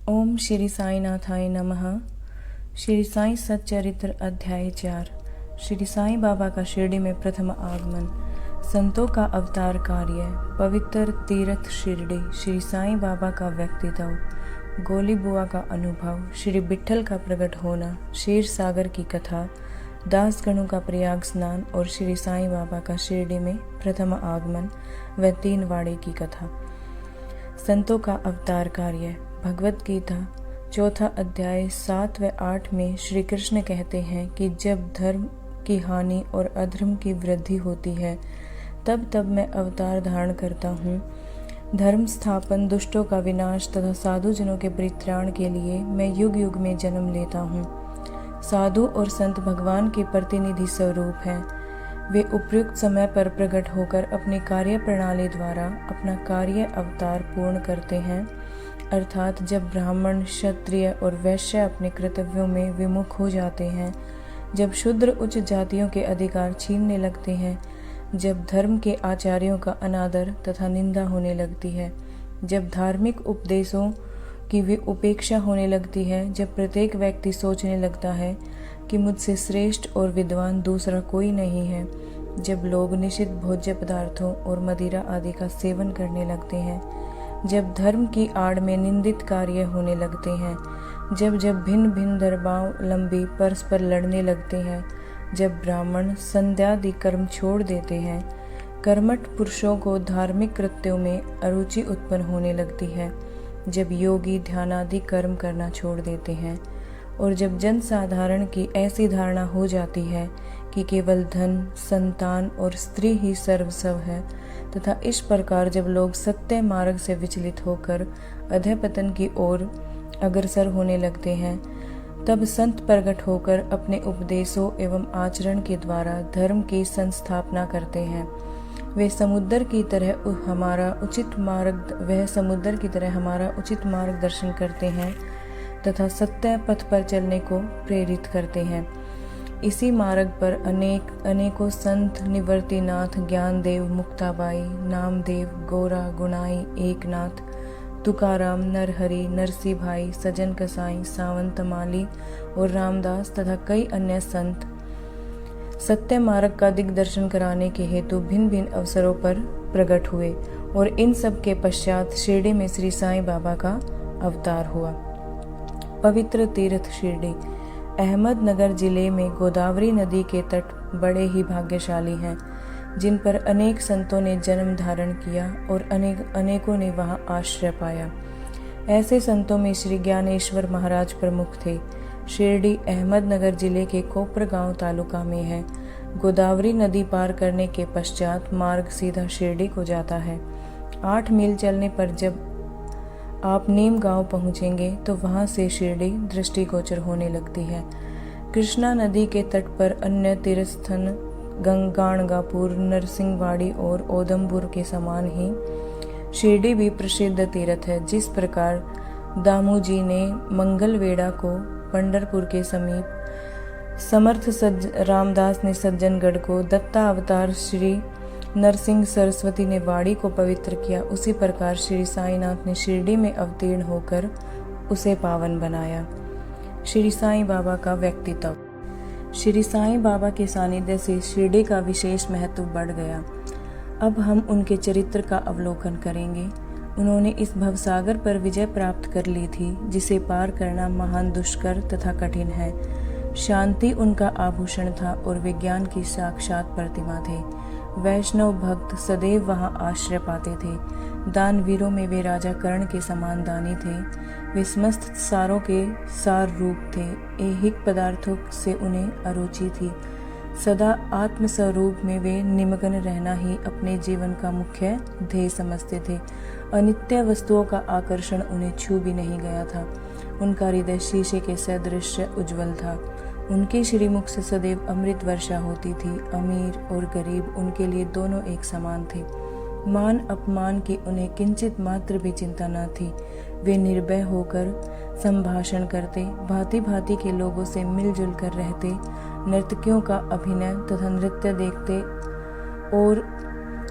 ओम श्री साईनाथाय नमः। श्री साई सच्चरित्र अध्याय 4। श्री साई बाबा का शिरडी में प्रथम आगमन, संतों का अवतार कार्य, पवित्र तीर्थ शिरडी, श्री साई बाबा का व्यक्तित्व, गोली बुआ का अनुभव, श्री विट्ठल का प्रकट होना, क्षीर सागर की कथा, दासगणों का प्रयाग स्नान और श्री साई बाबा का शिरडी में प्रथम आगमन व 3 वाड़े की कथा। संतों का अवतार कार्य। भगवत गीता 4 अध्याय 7 व 8 में श्री कृष्ण कहते हैं कि जब धर्म की हानि और अधर्म की वृद्धि होती है तब तब मैं अवतार धारण करता हूँ। धर्म स्थापन, दुष्टों का विनाश तथा साधु जनों के परित्राण के लिए मैं युग युग में जन्म लेता हूँ। साधु और संत भगवान के प्रतिनिधि स्वरूप हैं। वे उपयुक्त समय पर प्रकट होकर अपनी कार्य प्रणाली द्वारा अपना कार्य अवतार पूर्ण करते हैं, अर्थात जब ब्राह्मण, क्षत्रिय और वैश्य अपने कर्तव्यों में विमुख हो जाते हैं, जब शूद्र उच्च जातियों के अधिकार छीनने लगते हैं, जब धर्म के आचार्यों का अनादर तथा निंदा होने लगती है, जब धार्मिक उपदेशों की भी उपेक्षा होने लगती है, जब प्रत्येक व्यक्ति सोचने लगता है कि मुझसे श्रेष्ठ और विद्वान दूसरा कोई नहीं है, जब लोग निषिद्ध भोज्य पदार्थों और मदिरा आदि का सेवन करने लगते हैं, जब धर्म की आड़ में निंदित कार्य होने लगते हैं, जब जब भिन्न भिन्न धर्मावलंबी परस्पर लड़ने लगते हैं, जब ब्राह्मण संध्यादि कर्म छोड़ देते हैं, कर्मठ पुरुषों को धार्मिक कृत्यों में अरुचि उत्पन्न होने लगती है, जब योगी ध्यानादि कर्म करना छोड़ देते हैं और जब जन साधारण की ऐसी धारणा हो जाती है कि केवल धन, संतान और स्त्री ही सर्वस्व है, तथा इस प्रकार जब लोग सत्य मार्ग से विचलित होकर अधःपतन की ओर अग्रसर होने लगते हैं, तब संत प्रकट होकर अपने उपदेशों एवं आचरण के द्वारा धर्म की संस्थापना करते हैं। वे समुद्र की तरह हमारा उचित मार्गदर्शन करते हैं तथा सत्य पथ पर चलने को प्रेरित करते हैं। इसी मार्ग पर अनेकों संत, निवर्तिनाथ, ज्ञानदेव, मुक्ताबाई, नामदेव, गोरा, गुणाई, एकनाथ, तुकाराम, नरहरि, नरसी भाई, सजन कसाई, सावंत माली और रामदास तथा कई अन्य संत सत्य मार्ग का दिग्दर्शन कराने के हेतु भिन्न भिन्न अवसरों पर प्रकट हुए और इन सब के पश्चात शिरडी में श्री साई बाबा का अवतार हुआ। पवित्र तीर्थ शिरडी। अहमदनगर जिले में गोदावरी नदी के तट बड़े ही भाग्यशाली हैं, जिन पर अनेक संतों ने जन्म धारण किया और अनेकों ने वहां आश्रय पाया। ऐसे संतों में श्री ज्ञानेश्वर महाराज प्रमुख थे। शिरडी अहमदनगर जिले के कोपरगांव तालुका में है। गोदावरी नदी पार करने के पश्चात मार्ग सीधा शिरडी को जाता है। 8 मील चलने पर जब आप नीम गांव पहुंचेंगे तो वहां से शिरडी दृष्टिगोचर होने लगती है। कृष्णा नदी के तट पर अन्य तीर्थस्थान गंगाणगापुर, नरसिंहवाड़ी और ओदमपुर के समान ही शिरडी भी प्रसिद्ध तीर्थ है। जिस प्रकार दामू जी ने मंगलवेढ़ा को पंढरपुर के समीप, समर्थ रामदास ने सज्जनगढ़ को, दत्ता अवतार श्री नरसिंह सरस्वती ने वाड़ी को पवित्र किया, उसी प्रकार श्री साईनाथ ने शिरडी में अवतीर्ण होकर उसे पावन बनाया। श्री साई बाबा का व्यक्तित्व। श्री साई बाबा के सानिध्य से शिरडी का विशेष महत्व बढ़ गया। अब हम उनके चरित्र का अवलोकन करेंगे। उन्होंने इस भवसागर पर विजय प्राप्त कर ली थी, जिसे पार करना महान दुष्कर तथा कठिन है। शांति उनका आभूषण था और विज्ञान की साक्षात प्रतिमा थे। वैष्णव भक्त सदैव वहां आश्रय पाते थे। दानवीरों में वे राजा कर्ण के समान दानी थे। वे समस्त सारों के सार रूप थे। ऐहिक पदार्थों से उन्हें अरुचि थी। सदा आत्म स्वरूप में वे निमग्न रहना ही अपने जीवन का मुख्य ध्येय समझते थे। अनित्य वस्तुओं का आकर्षण उन्हें छू भी नहीं गया था। उनका हृदय शीशे के सदृश उज्ज्वल था। उनके श्रीमुख से सदैव अमृत वर्षा होती थी। अमीर और गरीब उनके लिए दोनों एक समान थे। मान अपमान की उन्हें किंचित मात्र भी चिंता न थी। वे निर्भय होकर संभाषण करते, भांति भांति के लोगों से मिलजुल कर रहते, नर्तकियों का अभिनय तथा नृत्य देखते और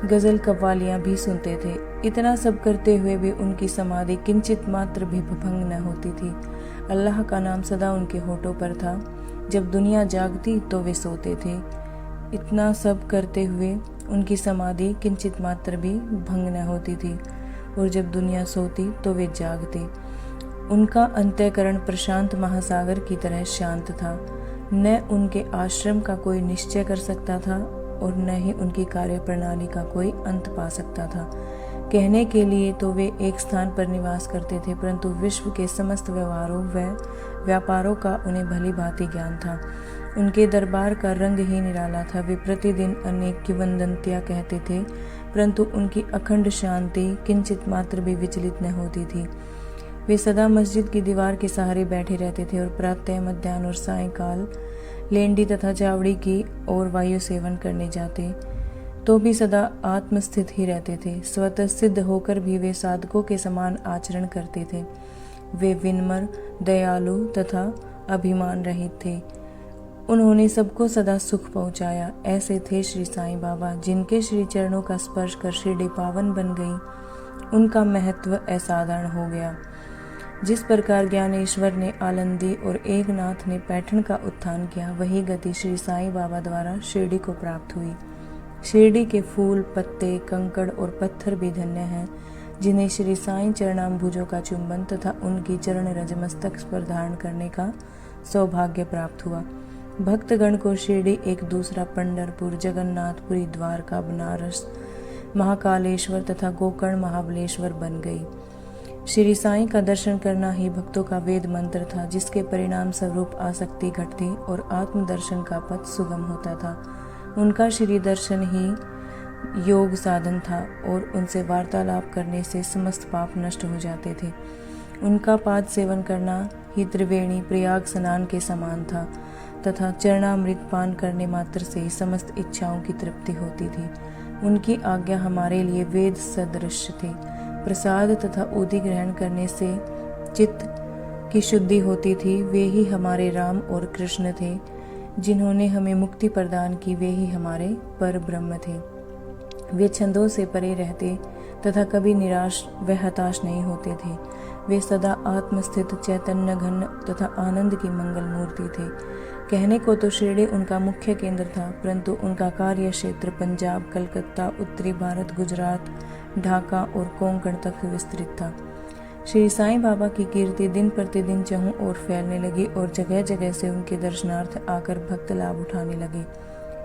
गजल कव्वालियां भी सुनते थे। इतना सब करते हुए भी उनकी समाधि किंचित मात्र भी भंग न होती थी। अल्लाह का नाम सदा उनके होठों पर था। जब दुनिया जागती तो वे सोते थे। इतना सब करते हुए उनकी समाधि किंचित मात्र भी भंग न होती थी, और जब दुनिया सोती तो वे जागते। उनका अंतःकरण प्रशांत महासागर की तरह शांत था। न उनके आश्रम का कोई निश्चय कर सकता था और न ही उनकी कार्य प्रणाली का कोई अंत पा सकता था। कहने के लिए तो वे एक स्थान पर निवास करते थे, परंतु विश्व के समस्त व्यवहारों व व्यापारों का उन्हें भली भांति ज्ञान था। उनके दरबार का रंग ही निराला था। वे प्रतिदिन अनेक किंवदंतियां कहते थे, परंतु उनकी अखंड शांति किंचित मात्र भी विचलित न होती थी। वे सदा मस्जिद की दीवार के सहारे बैठे रहते थे और प्रातः, मध्याह्न और सायंकाल लेंडी तथा चावड़ी की ओर वायु सेवन करने जाते, तो भी सदा आत्मस्थित ही रहते थे। स्वतः सिद्ध होकर भी वे साधकों के समान आचरण करते थे। वे विनम्र, दयालु तथा अभिमान रहित थे। उन्होंने सबको सदा सुख पहुंचाया। ऐसे थे श्री साईं बाबा, जिनके श्री चरणों का स्पर्श कर शिरडी पावन बन गई। उनका महत्व असाधारण हो गया। जिस प्रकार ज्ञानेश्वर ने आलंदी और एकनाथ ने पैठण का उत्थान किया, वही गति श्री साईं बाबा द्वारा शिरडी को प्राप्त हुई। शिरडी के फूल, पत्ते, कंकड़ और पत्थर भी धन्य हैं, जिन्हें श्री साईं चरणाम्बुजों का चुंबन तथा उनकी चरण रज मस्तक पर धारण करने का सौभाग्य प्राप्त हुआ। भक्तगण को शिरडी एक दूसरा पंढरपुर, जगन्नाथपुरी, द्वारका, बनारस, महाकालेश्वर तथा गोकर्ण महाबलेश्वर बन गई। श्री साईं का दर्शन करना ही भक्तों का वेद मंत्र था, जिसके परिणाम स्वरूप आसक्ति घटती और आत्मदर्शन का पथ सुगम होता था। उनका श्री दर्शन ही योग साधन था और उनसे वार्तालाप करने से समस्त पाप नष्ट हो जाते थे। उनका पाद सेवन करना ही त्रिवेणी प्रयाग स्नान के समान था तथा चरणामृत पान करने मात्र से ही समस्त इच्छाओं की तृप्ति होती थी। उनकी आज्ञा हमारे लिए वेद सदृश थी। प्रसाद तथा उदी ग्रहण करने से चित्त की शुद्धि होती थी। वे ही हमारे राम और कृष्ण थे। जिन्होंने हमें मुक्ति प्रदान की, वे ही हमारे पर ब्रह्म थे। वे छंदों से परे रहते तथा कभी निराश व हताश नहीं होते थे। वे सदा आत्मस्थित, चैतन्य घन तथा आनंद की मंगल मूर्ति थे। कहने को तो शिरडी उनका मुख्य केंद्र था, परंतु उनका कार्य क्षेत्र पंजाब, कलकत्ता, उत्तरी भारत, गुजरात, ढाका और कोंकण तक विस्तृत था। श्री साईं बाबा की कीर्ति दिन प्रतिदिन चहुं ओर फैलने लगी और जगह जगह से उनके दर्शनार्थ आकर भक्त लाभ उठाने लगे।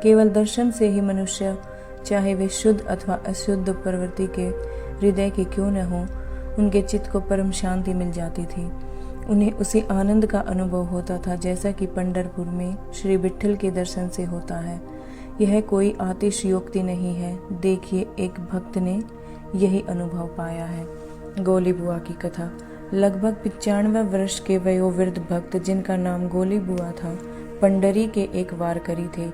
केवल दर्शन से ही मनुष्य, चाहे वे शुद्ध अथवा अशुद्ध प्रवृत्ति के हृदय के क्यों न हो, उनके चित्त को परम शांति मिल जाती थी। उन्हें उसी आनंद का अनुभव होता था जैसा कि पंढरपुर में श्री विट्ठल के दर्शन से होता है। यह कोई आतिशयोक्ति नहीं है। देखिए, एक भक्त ने यही अनुभव पाया है। गोली बुआ की कथा। लगभग 95 वर्ष के वयोवृद्ध भक्त, जिनका नाम गोली बुआ था, पंडरी के एक वारकरी थे।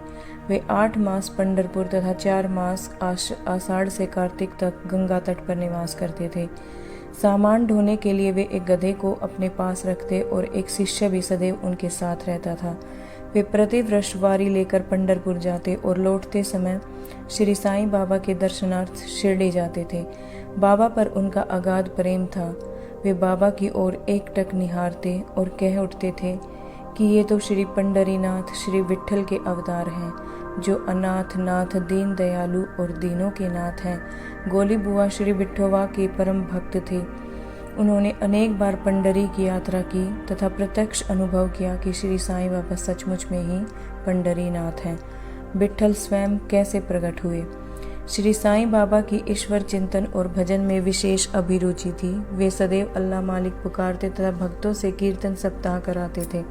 वे 8 मास पंढरपुर तथा 4 मास आषाढ़ से कार्तिक तक गंगा तट पर निवास करते थे। सामान ढोने के लिए वे एक गधे को अपने पास रखते और एक शिष्य भी सदैव उनके साथ रहता था। वे प्रति वर्ष वारी लेकर पंढरपुर जाते और लौटते समय श्री साईं बाबा के दर्शनार्थ शिरडी जाते थे। बाबा पर उनका अगाध प्रेम था। वे बाबा की ओर एकटक निहारते और कह उठते थे कि ये तो श्री पंडरीनाथ, श्री विट्ठल के अवतार हैं, जो अनाथ नाथ, दीन दयालु और दीनों के नाथ हैं। गोली बुआ श्री विट्ठोवा के परम भक्त थे। उन्होंने अनेक बार पंडरी की यात्रा की तथा प्रत्यक्ष अनुभव किया कि श्री साईं बाबा सचमुच में ही पंडरीनाथ हैं। विट्ठल स्वयं कैसे प्रकट हुए। श्री साईं बाबा की ईश्वर चिंतन और भजन में विशेष अभिरुचि थी। वे सदैव अल्लाह मालिक पुकारते तथा भक्तों से कीर्तन सप्ताह कराते थे।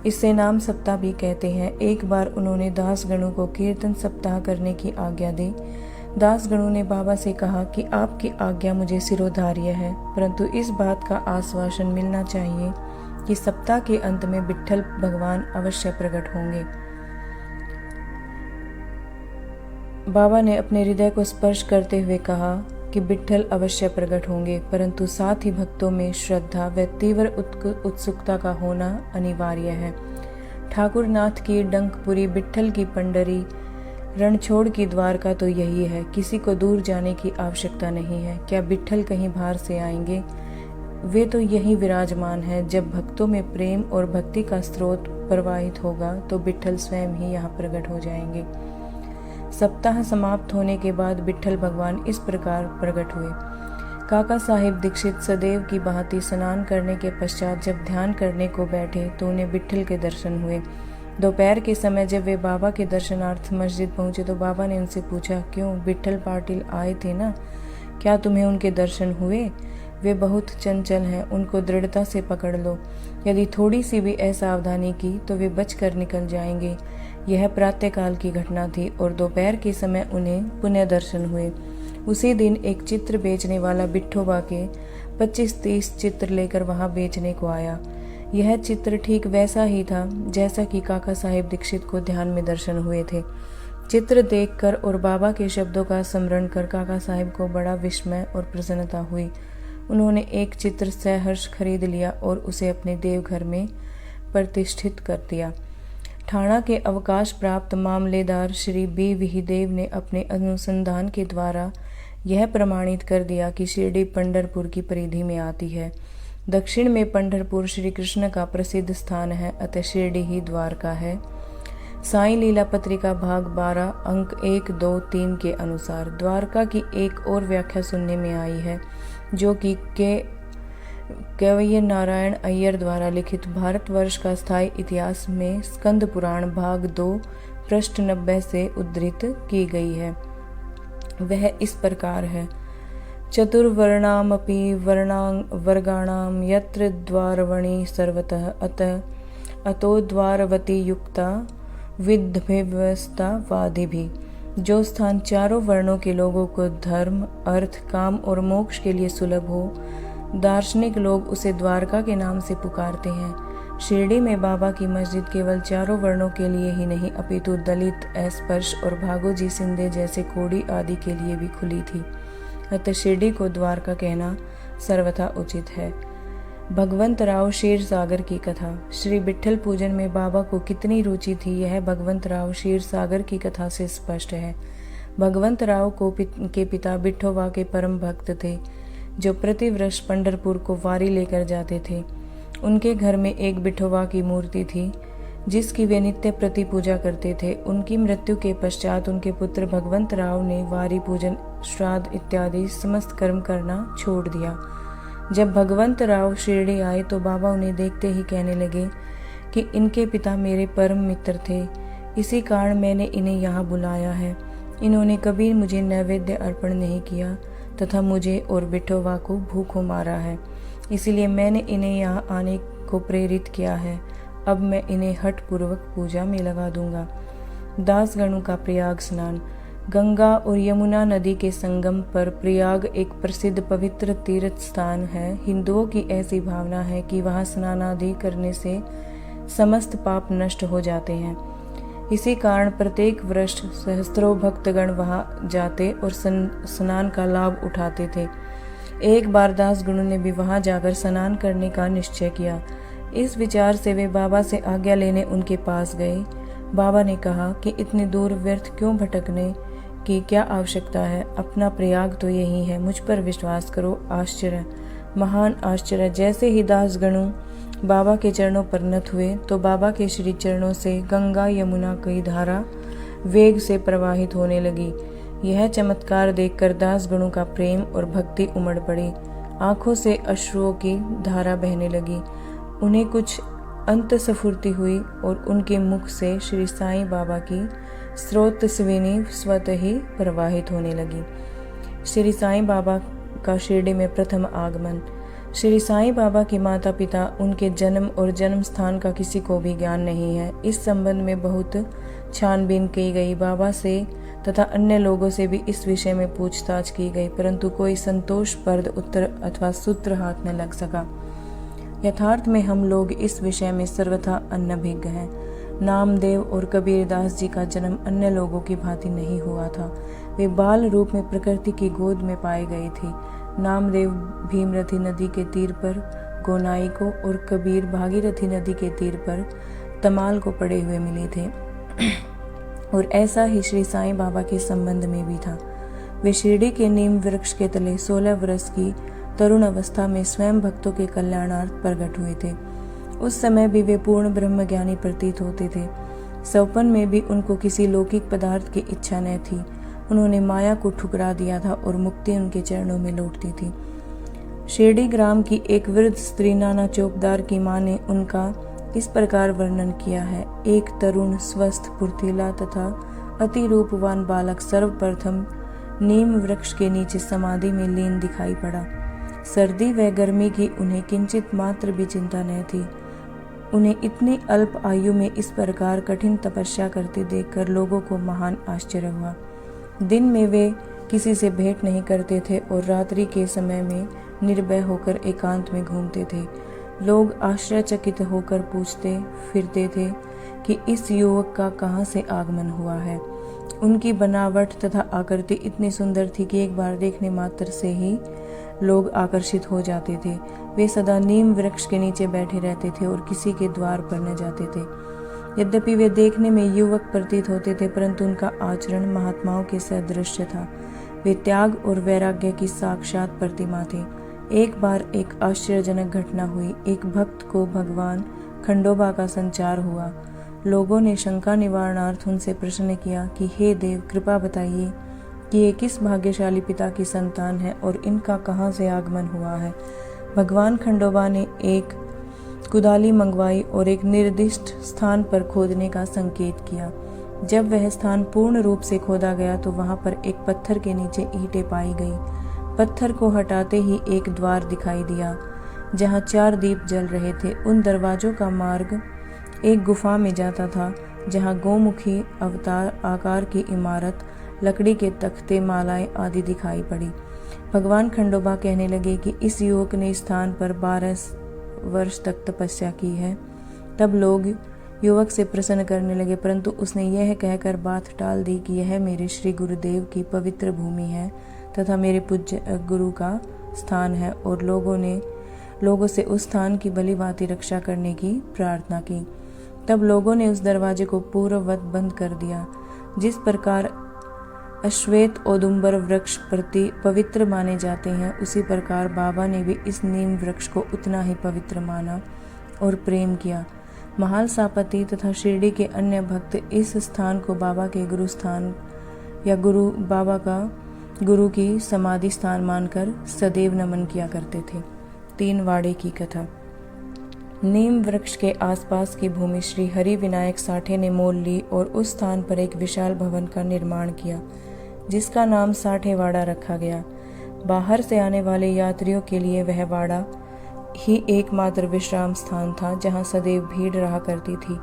इसे नाम सप्ताह भी कहते हैं। एक बार उन्होंने दासगणों को कीर्तन सप्ताह करने की आज्ञा दी। दासगणों ने बाबा से कहा कि आपकी आज्ञा मुझे सिरोधार्य है, परंतु इस बात का आश्वासन मिलना चाहिए कि सप्ताह के अंत में विट्ठल भगवान अवश्य प्रकट होंगे। बाबा ने अपने हृदय को स्पर्श करते हुए कहा कि विट्ठल अवश्य प्रकट होंगे, परंतु साथ ही भक्तों में श्रद्धा व तीव्र उत्सुकता का होना अनिवार्य है। ठाकुर नाथ की डंकपुरी, विट्ठल की पंडरी, रणछोड़ की द्वारका तो यही है, किसी को दूर जाने की आवश्यकता नहीं है। क्या विट्ठल कहीं बाहर से आएंगे? वे तो यही विराजमान है। जब भक्तों में प्रेम और भक्ति का स्रोत प्रवाहित होगा तो विट्ठल स्वयं ही यहाँ प्रकट हो जाएंगे। सप्ताह समाप्त होने के बाद विट्ठल भगवान इस प्रकार प्रकट हुए। काका साहिब दीक्षित सदैव की भांति स्नान करने के पश्चात जब ध्यान करने को बैठे तो उन्हें विट्ठल के दर्शन हुए। दोपहर के समय जब वे बाबा के दर्शनार्थ मस्जिद पहुंचे तो बाबा ने उनसे पूछा, क्यों विट्ठल पाटिल आए थे ना, क्या तुम्हें उनके दर्शन हुए? वे बहुत चंचल हैं, उनको दृढ़ता से पकड़ लो। यदि थोड़ी सी भी असावधानी की तो वे बचकर निकल जाएंगे। यह प्रातःकाल की घटना थी और दोपहर के समय उन्हें पुनः दर्शन हुए। उसी दिन एक चित्र बेचने वाला विठोबा के 25-30 चित्र लेकर वहां बेचने को आया। यह चित्र ठीक वैसा ही था जैसा कि काका साहिब दीक्षित को ध्यान में दर्शन हुए थे। चित्र देखकर और बाबा के शब्दों का स्मरण कर काका साहिब को बड़ा विस्मय और प्रसन्नता हुई। उन्होंने एक चित्र सहर्ष खरीद लिया और उसे अपने देवघर में प्रतिष्ठित कर दिया। ठाणा के अवकाश प्राप्त मामलेदार श्री बी विहिदेव ने अपने अनुसंधान के द्वारा यह प्रमाणित कर दिया कि शिरडी पंढरपुर की परिधि में आती है। दक्षिण में पंढरपुर श्री कृष्ण का प्रसिद्ध स्थान है, अतः शिरडी ही द्वारका है। साईं लीला पत्रिका भाग 12 अंक 1, 2, 3 के अनुसार द्वारका की एक और व्याख्या सुनने में आई है, जो कि केवैया नारायण अय्यर द्वारा लिखित भारतवर्ष का स्थायी इतिहास में स्कंद पुराण भाग 2 पृष्ठ 90 से उद्धृत की गई है। वह इस प्रकार है। चतुर्वर्णामपि वर्गाणाम यत्र द्वारवणी सर्वतः अतो द्वारवती युक्ता विद्यव्यवस्था वादि भी। जो स्थान चारों वर्णों के लोगों को धर्म, अर्थ, काम और मोक्ष के लिए सुलभ हो, दार्शनिक लोग उसे द्वारका के नाम से पुकारते हैं। शिरडी में बाबा की मस्जिद केवल चारों वर्णों के लिए ही नहीं अपितु दलित, अस्पृश्य और भागोजी सिंधे जैसे कोड़ी आदि के लिए भी खुली थी। अतः शिरडी को द्वारका कहना सर्वथा उचित है। भगवंत राव क्षीर सागर की कथा। श्री विट्ठल पूजन में बाबा को कितनी रुचि थी यह भगवंत राव क्षीर सागर की कथा से स्पष्ट है। भगवंत राव के पिता विठोबा के परम भक्त थे, जो प्रतिवर्ष पंढरपुर को वारी लेकर जाते थे। उनके घर में एक विठोबा की मूर्ति थी जिसकी वे नित्य प्रति पूजा करते थे। उनकी मृत्यु के पश्चात उनके पुत्र भगवंत राव ने वारी पूजन, श्राद्ध इत्यादि समस्त कर्म करना छोड़ दिया। जब भगवंत राव शिरडी आए तो बाबा उन्हें देखते ही कहने लगे कि इनके पिता मेरे परम मित्र थे, इसी कारण मैंने इन्हें यहाँ बुलाया है। इन्होंने कभी मुझे नैवेद्य अर्पण नहीं किया तथा मुझे और विठोबा को भूखों मारा है, इसलिए मैंने इन्हें यहाँ आने को प्रेरित किया है। अब मैं इन्हें हठ पूर्वक पूजा में लगा दूंगा। दासगणों का प्रयाग स्नान। गंगा और यमुना नदी के संगम पर प्रयाग एक प्रसिद्ध पवित्र तीर्थ स्थान है। हिंदुओं की ऐसी भावना है कि वहां स्नान आदि करने से समस्त पाप नष्ट हो जाते हैं। इसी कारण प्रत्येक वर्ष सहस्त्रों भक्तगण वहां जाते और स्नान का लाभ उठाते थे। एक बार दासगणों ने भी वहां जाकर स्नान करने का निश्चय किया। इस विचार से वे बाबा से आज्ञा लेने उनके पास गए। बाबा ने कहा कि इतनी दूर व्यर्थ क्यों भटकने की क्या आवश्यकता है, अपना प्रयाग तो यही है, मुझ पर विश्वास करो। आश्चर्य, महान आश्चर्य। जैसे ही दासगणों बाबा के चरणों पर नत हुए तो बाबा के श्री चरणों से गंगा यमुना की धारा वेग से प्रवाहित होने लगी। यह चमत्कार देखकर दासगणों का प्रेम और भक्ति उमड़ पड़ी। आंखों से अश्रुओं की धारा बहने लगी। उन्हें कुछ अंतस्फूर्ति हुई और उनके मुख से श्री साईं बाबा की स्रोतस्विनी स्वतः ही प्रवाहित होने लगी। श्री साईं बाबा का शिरडी में प्रथम आगमन। श्री साईं बाबा के माता पिता, उनके जन्म और जन्म स्थान का किसी को भी ज्ञान नहीं है। इस संबंध में बहुत छानबीन की गई। बाबा से तथा अन्य लोगों से भी इस विषय में पूछताछ की गई, परंतु कोई संतोषप्रद उत्तर अथवा सूत्र हाथ न लग सका। यथार्थ में हम लोग इस विषय में सर्वथा अनभिज्ञ हैं। नामदेव और कबीरदास जी का जन्म अन्य लोगों की भांति नहीं हुआ था। वे बाल रूप में प्रकृति की गोद में पाए गए थे। नामदेव भीमरथी नदी के तीर पर गोनाई को और कबीर भागीरथी नदी के तीर पर तमाल को पड़े हुए मिले थे। और ऐसा ही श्री साईं बाबा के संबंध में भी था। वे शिरडी के नीम वृक्ष के तले 16 वर्ष की तरुण अवस्था में स्वयं भक्तों के कल्याणार्थ प्रकट हुए थे। उस समय भी वे पूर्ण ब्रह्मज्ञानी प्रतीत होते थे। सौपन में भी उनको किसी लौकिक पदार्थ की इच्छा न थी। उन्होंने माया को ठुकरा दिया था और मुक्ति उनके चरणों में लौटती थी। शिरडी ग्राम की एक वृद्ध स्त्री नाना चौकदार की मां ने उनका इस प्रकार वर्णन किया है। एक तरुण, स्वस्थ, फुर्तीला तथा अति रूपवान बालक सर्वप्रथम नीम वृक्ष के नीचे समाधि में लीन दिखाई पड़ा। सर्दी व गर्मी की उन्हें किंचित मात्र भी चिंता न थी। उन्हें इतनी अल्प आयु में इस प्रकार कठिन तपस्या करते देखकर लोगों को महान आश्चर्य हुआ। दिन में वे किसी से भेंट नहीं करते थे और रात्रि के समय में निर्भय होकर एकांत में घूमते थे। लोग आश्चर्यचकित होकर पूछते फिरते थे कि इस युवक का कहाँ से आगमन हुआ है। उनकी बनावट तथा आकृति इतनी सुंदर थी कि एक बार देखने मात्र से ही लोग आकर्षित हो जाते थे। वे सदा नीम वृक्ष के नीचे बैठे रहते थे और किसी के द्वार पर न जाते थे। यद्यपि वे देखने में युवक प्रतीत होते थे, परंतु उनका आचरण महात्माओं के सदृश था। वे त्याग और वैराग्य की साक्षात प्रतिमा थे। एक बार एक आश्चर्यजनक घटना हुई। एक भक्त को भगवान खंडोबा का संचार हुआ। लोगों ने शंका निवारणार्थ उनसे प्रश्न किया कि हे देव, कृपा बताइए कि ये किस भाग्यशाली पिता की संतान है और इनका कहाँ से आगमन हुआ है। भगवान खंडोबा ने एक कुदाली मंगवाई और एक निर्दिष्ट स्थान पर खोदने का संकेत किया। जब वह स्थान पूर्ण रूप से खोदा गया तो वहां पर एक पत्थर के नीचे ईंटें पाई गई। पत्थर को हटाते ही एक द्वार दिखाई दिया जहां 4 दीप जल रहे थे। उन दरवाजों का मार्ग एक गुफा में जाता था जहां गौमुखी अवतार आकार की इमारत, लकड़ी के तख्ते, मालाएं आदि दिखाई पड़ी। भगवान खंडोबा कहने लगे कि इस युवक ने स्थान पर 12 वर्ष तक तपस्या की है। तब लोग युवक से प्रश्न करने लगे, परंतु उसने यह कहकर बात टाल दी कि यह मेरे श्री गुरुदेव की पवित्र भूमि है तथा मेरे पूज्य गुरु का स्थान है, और लोगों से उस स्थान की भलीभांति रक्षा करने की प्रार्थना की। तब लोगों ने उस दरवाजे को पूर्ववत बंद कर दिया। जिस प्रकार अश्वेत औदुंबर वृक्ष प्रति पवित्र माने जाते हैं, उसी प्रकार बाबा ने भी इस नीम वृक्ष को उतना ही पवित्र माना और प्रेम किया। महालसापति तथा शिरडी के अन्य भक्त इस स्थान को बाबा के गुरु स्थान या बाबा का गुरु की समाधि स्थान मानकर सदैव नमन किया करते थे। 3 वाड़े की कथा। नीम वृक्ष के आसपास की भूमि श्री हरि विनायक साठे ने मोल ली और उस स्थान पर एक विशाल भवन का निर्माण किया, जिसका नाम साठे वाड़ा रखा गया। बाहर से आने वाले यात्रियों के लिए वह वाड़ा ही एकमात्र विश्राम स्थान था जहां सदैव भीड़ रहा करती थी।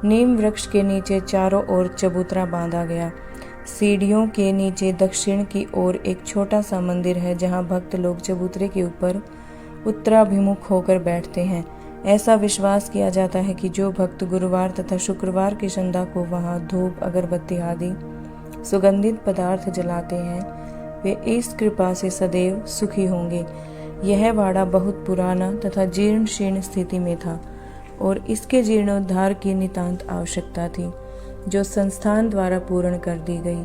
नीम वृक्ष के नीचे चारों ओर चबूतरा बांधा गया। सीढ़ियों के नीचे दक्षिण की ओर एक छोटा सा मंदिर है जहां भक्त लोग चबूतरे के ऊपर उत्तराभिमुख होकर बैठते हैं। ऐसा विश्वास किया जाता है कि जो भक्त गुरुवार तथा शुक्रवार की संध्या को वहां धूप, अगरबत्ती आदि सुगंधित पदार्थ जलाते हैं, वे इस कृपा से सदैव सुखी होंगे। यह वाड़ा बहुत पुराना तथा जीर्ण शीर्ण स्थिति में था और इसके जीर्णोद्धार की नितांत आवश्यकता थी, जो संस्थान द्वारा पूर्ण कर दी गई।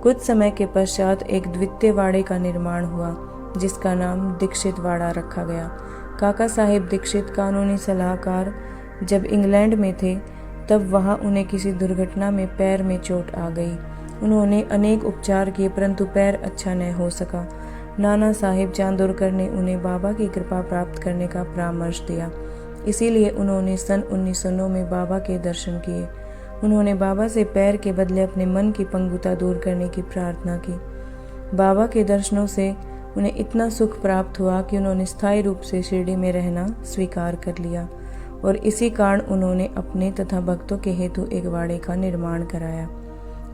कुछ समय के पश्चात एक द्वितीय वाड़े का निर्माण हुआ, जिसका नाम दीक्षित वाड़ा रखा गया। काका साहेब दीक्षित कानूनी सलाहकार जब इंग्लैंड में थे, तब वहां उन्हें किसी दुर्घटना में पैर में चोट आ गई। उन्होंने अनेक उपचार किए, परंतु पैर अच्छा न हो सका। नाना साहिब चांदोरकर ने उन्हें बाबा की कृपा प्राप्त करने का परामर्श दिया। इसीलिए उन्होंने सन 1909 में बाबा के दर्शन किए। उन्होंने बाबा से पैर के बदले अपने मन की पंगुता दूर करने की प्रार्थना की। बाबा के दर्शनों से उन्हें इतना सुख प्राप्त हुआ कि उन्होंने स्थायी रूप से शिरडी में रहना स्वीकार कर लिया और इसी कारण उन्होंने अपने तथा भक्तों के हेतु एक वाड़े का निर्माण कराया।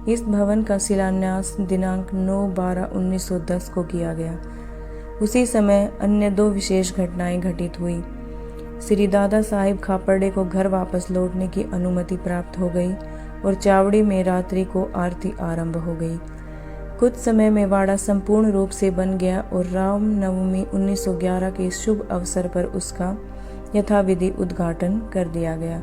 इस भवन का शिलान्यास दिनांक 9/12/1910 को किया गया। उसी समय अन्य 2 विशेष घटनाएं घटित हुई। श्री दादा साहिब खापर्डे को घर वापस लौटने की अनुमति प्राप्त हो गई और चावड़ी में रात्रि को आरती आरंभ हो गई। कुछ समय में वाड़ा संपूर्ण रूप से बन गया और राम नवमी 1911 के शुभ अवसर पर उसका यथाविधि उद्घाटन कर दिया गया।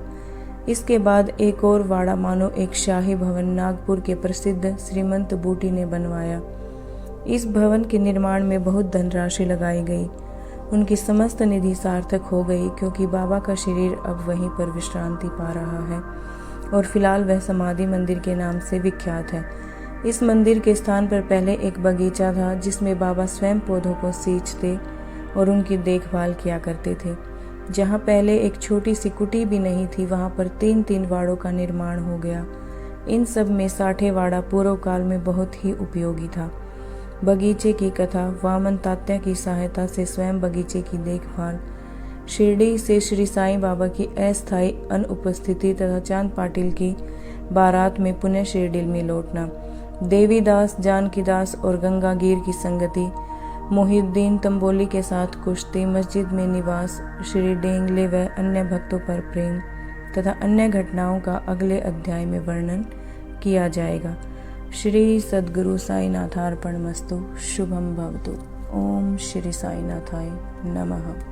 इसके बाद एक और वाड़ा मानो एक शाही भवन नागपुर के प्रसिद्ध श्रीमंत बूटी ने बनवाया। इस भवन के निर्माण में बहुत धनराशि लगाई गई। उनकी समस्त निधि सार्थक हो गई, क्योंकि बाबा का शरीर अब वहीं पर विश्रांति पा रहा है और फिलहाल वह समाधि मंदिर के नाम से विख्यात है। इस मंदिर के स्थान पर पहले एक बगीचा था, जिसमें बाबा स्वयं पौधों को सींचते और उनकी देखभाल किया करते थे। जहाँ पहले एक छोटी सी कुटी भी नहीं थी, वहाँ पर 3-3 वाड़ों का निर्माण हो गया। इन सब में 60 वाड़ा पूर्व काल में बहुत ही उपयोगी था। बगीचे की कथा, वामन तात्या की सहायता से स्वयं बगीचे की देखभाल, शिरडी से श्री साईं बाबा की अस्थायी अनुपस्थिति तथा चांद पाटिल की बारात में पुनः शिरडी में लौटना, देवीदास, जानकीदास और गंगागीर की संगति, मोहिउद्दीन तंबोली के साथ कुश्ती, मस्जिद में निवास, श्री डेंगले व अन्य भक्तों पर प्रेम तथा अन्य घटनाओं का अगले अध्याय में वर्णन किया जाएगा। श्री सद्गुरु साईनाथार्पणमस्तु। शुभम भवतु। ओम श्री साईनाथाय नमः।